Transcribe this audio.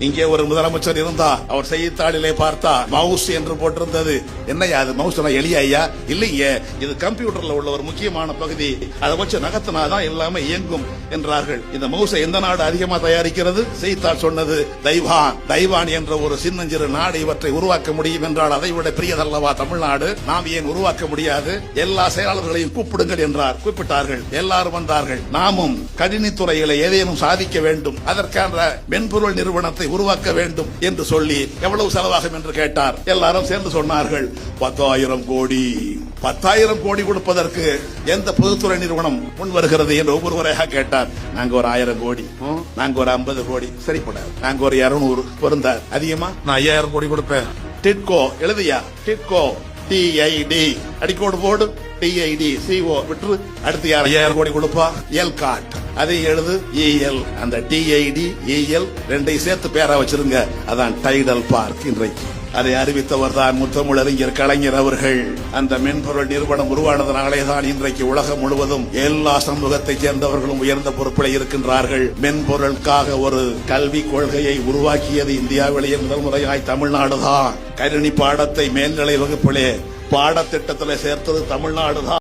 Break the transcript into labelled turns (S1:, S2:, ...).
S1: இங்கே ஒரு முதலமைச்சர் இருந்தா அவர் செய்தித்தாளிலே பார்த்தா மவுஸ் என்று போட்டிருந்தது. என்னையா அது மவுஸ் எளிய ஐயா? இல்லைங்க, இது கம்ப்யூட்டர்ல உள்ள ஒரு முக்கியமான பகுதி, அதை வச்சு நகர்த்தினாதான் எல்லாமே இயங்கும் என்றார்கள். இந்த மவுஸை எந்த நாடு அதிகமா தயாரிக்கிறது? செய்தித்தாள் சொன்னது தைவான். தைவான் என்ற ஒரு சின்னஞ்சிறு நாடு இவற்றை உருவாக்க முடியும் என்றால் அதை விட பெரியதல்லவா தமிழ்நாடு? நாம் ஏன் உருவாக்க முடியாது? எல்லா செயலாளர்களையும் கூப்பிடுங்கள் என்றார். கூப்பிட்டார்கள், எல்லாரும் வந்தார்கள். நாமும் கணினித்துறையில ஏதேனும் சாதிக்க வேண்டும், அதற்கான மென்பொருள் நிறுவனத்தை உருவாக்க வேண்டும் என்று சொல்லி எவ்வளவு செலவாகும் என்று கேட்டார். எல்லாரும் சேர்ந்து சொன்னார்கள் 10,000 கோடி. 10,000 கோடி கொடுப்பதற்கு எந்த பொதுத்துறை நிறுவனம் முன் வருகிறது என்று ஒவ்வொருவரையாக கேட்டார். நாங்க ஒரு 1000 கோடி, நாங்க ஒரு 50 கோடி, சரிப்படாது, நாங்க ஒரு 200 பொருந்தார். அதிகமா நான் 5000 கோடி கொடுப்பேன். டிட்கோ எழுதியா? டிட்கோ TID அடிக்கோடு போடு, TID CO விட்டு அடுத்து யார் 5000 கோடி கொடுப்பா? எல்காட் அதை எழுது EL. அந்த TID EL ரெண்டையும் சேர்த்து பேரா வச்சிருங்க, அதான் டைடல் பார்க். இன்றைக்கு அதை அறிவித்தவர் தான் முத்தமிழறிஞர் கலைஞர் அவர்கள். அந்த மென்பொருள் நிறுவனம் உருவானதனாலே தான் இன்றைக்கு உலகம் முழுவதும் எல்லா சமூகத்தை சேர்ந்தவர்களும் உயர்ந்த பொறுப்பில் இருக்கின்றார்கள். மென்பொருளுக்காக ஒரு கல்வி கொள்கையை உருவாக்கியது இந்தியாவிலேயே முதல் முறையாய் தமிழ்நாடுதான். கணினி பாடத்தை மேல்நிலை வகுப்பிலே பாடத்திட்டத்தில் சேர்த்தது தமிழ்நாடுதான்.